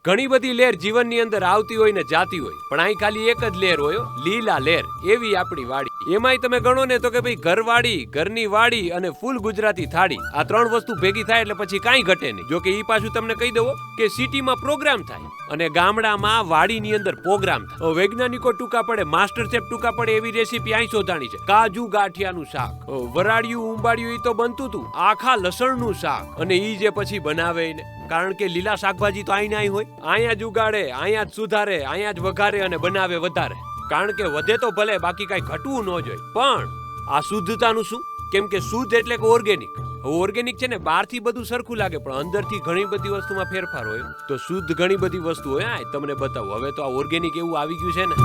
ઘણી બધી લહેર જીવનની અંદર આવતી હોય ને જાતી હોય, પણ અહીં ખાલી એક જ લહેર હોય, લીલા લહેર. એવી આપણી વાડી. એમાંય તમે ગણો ને તો કે ભાઈ ઘરવાડી, ઘરની વાડી અને ફૂલ ગુજરાતી થાળી, આ 3 વસ્તુ ભેગી થાય એટલે પછી કાંઈ ઘટે નહીં. જો કે ઈ પાછું તમને કહી દઉં કે સિટીમાં પ્રોગ્રામ થાય અને ગામડામાં વાડીની અંદર પ્રોગ્રામ થાય. વૈજ્ઞાનિકો ટૂંકા પડે, માસ્ટર શેફ ટૂંકા પડે એવી રેસીપી અહીં શોધાણી છે. કાજુ ગાંઠિયાનું શાક, વરાળિયું ઉંબાડિયું ઈ તો બનતું હતું, આખા લસણનું શાક, અને ઈ જે પછી બનાવે ને, કારણ કે લીલા શાકભાજી તો અહીં હોય, અહીંયા જ ઉગાડે, અહીંયા જ સુધારે, અહીંયા જ વઘારે અને બનાવે વધારે. કારણ કે વધે તો ભલે, બાકી કઈ ઘટવું ન જોઈએ. પણ આ શુદ્ધતાનું શું? કેમ કે શુદ્ધ એટલે કે ઓર્ગેનિક. ઓર્ગેનિક છે ને, બહારથી બધું સરખું લાગે પણ અંદરથી ઘણી બધી વસ્તુમાં ફેરફાર હોય. તો શુદ્ધ ઘણી બધી વસ્તુ હોય. તમને બતાવું. હવે તો આ ઓર્ગેનિક એવું આવી ગયું છે ને,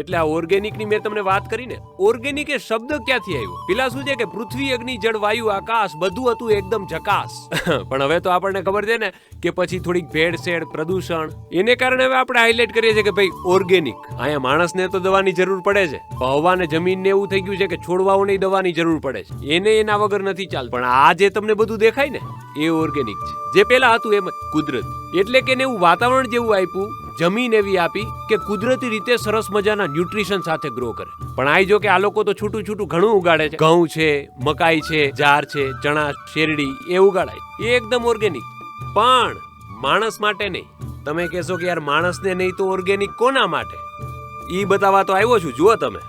એટલે આ ઓર્ગેનિકની મેં તમને વાત કરી ને. ઓર્ગેનિક એ શબ્દ ક્યાંથી આવ્યો? પેલા શું છે કે પૃથ્વી, અગ્નિ, જળ, વાયુ, આકાશ બધું હતું એકદમ ઝકાસ. પણ હવે તો આપણને ખબર છે ને કે પછી થોડીક ભેળસેળ, પ્રદૂષણ, એને કારણે હવે આપણે હાઇલાઇટ કરીએ છીએ કે ભાઈ ઓર્ગેનિક. અહીંયા માણસને તો દવાની જરૂર પડે છે, હવા ને જમીનને એવું થઈ ગયું છે કે છોડવાઓને દવાની જરૂર પડે છે. એને એના વગર નથી ચાલતું. પણ આ જે તમને બધું દેખાય ને એ ઓર્ગેનિક છે. જે પેલા હતું એમ કુદરત. એટલે કે એવું વાતાવરણ જેવું આપ્યું, જમીન એવી આપી કે કુદરતી રીતે સરસ મજાના ન્યુટ્રિશન સાથે ગ્રો કરે. પણ આ જો કે આ લોકો તો છૂટું છૂટું ઘણું ઉગાડે છે. ઘઉં છે, મકાઈ છે, જાર છે, ચણા, શેરડી એ ઉગાડાય, એ એકદમ ઓર્ગેનિક. પણ માણસ માટે નહીં. તમે કહેશો કે યાર માણસને નહીં તો ઓર્ગેનિક કોના માટે? ઈ બતાવવા તો આવ્યો છું. જુઓ તમે,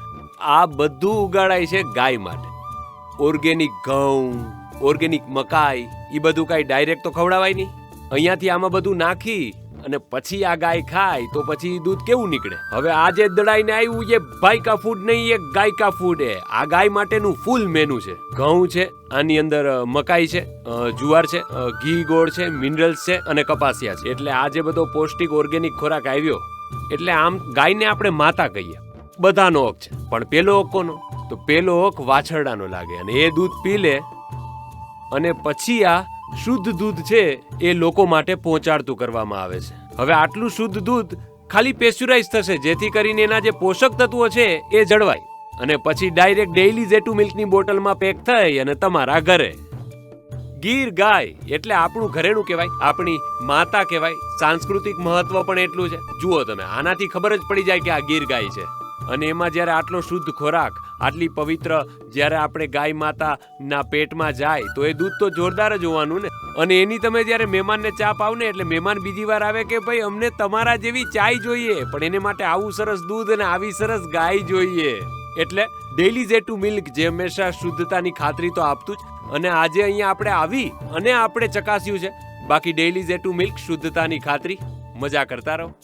આ બધું ઉગાડાય છે ગાય માટે. ઓર્ગેનિક ઘઉં, ઓર્ગેનિક મકાઈ, ઈ બધું કાંઈ ડાયરેક્ટ તો ખવડાવાય નહીં. અહીંયાથી આમાં બધું નાખી અને પછી આ ગાય ખાય તો પછી દૂધ કેવું નીકળે? હવે આ જે દડાઈને આવ્યું એ ભાઈ કા ફૂડ નહીં, એ ગાય કા ફૂડ. આ ગાય માટેનું ફૂલ મેનુ છે. ઘઉં છે, આની અંદર મકાઈ છે, જુવાર છે, ઘી ગોળ છે, મિનરલ્સ છે અને કપાસિયા છે. એટલે આ જે બધો પૌષ્ટિક ઓર્ગેનિક ખોરાક આવ્યો, એટલે આમ ગાયને આપણે માતા કહીએ. બધાનો હક છે. પણ પેલો હક કોનો? તો પેલો હક વાછરડાનો લાગે અને એ દૂધ પી લે અને પછી આ શુદ્ધ દૂધ છે એ લોકો માટે પહોંચાડતું કરવામાં આવે છે. હવે આટલું શુદ્ધ દૂધ ખાલી પેસ્ચ્યુરાઇઝ થશે, જેથી કરીને એના જે પોષક તત્વો છે એ જળવાય અને પછી ડાયરેક્ટ ડેઈલી Z2 મિલ્કની બોટલમાં પેક થઈ અને તમારા ઘરે. ગીર ગાય એટલે આપણું ઘરેણું કહેવાય, આપણી માતા કહેવાય. સાંસ્કૃતિક મહત્વ પણ એટલું છે. જુઓ તમે, આનાથી ખબર જ પડી જાય કે આ ગીર ગાય છે. અને એમાં જ્યારે આટલો શુદ્ધ ખોરાક, આટલી પવિત્ર જ્યારે આપણે ગાય માતાના પેટમાં જાય તો એ દૂધ તો જોરદાર જ હોવાનું ને. અને એની તમે જ્યારે મહેમાનને ચા પાવ ને, એટલે મહેમાન બીજી વાર આવે કે ભાઈ અમને તમારા જેવી ચાય જોઈએ, પણ એને માટે આવું સરસ દૂધ અને આવી સરસ ગાય જોઈએ. એટલે ડેઈલી Z2 મિલ્ક જે હંમેશા શુદ્ધતાની ખાતરી તો આપતું જ. અને આજે અહીંયા આપણે આવી અને આપણે ચકાસ્યું છે. બાકી ડેઈલી Z2 મિલ્ક, શુદ્ધતાની ખાતરી. મજા કરતા રહો.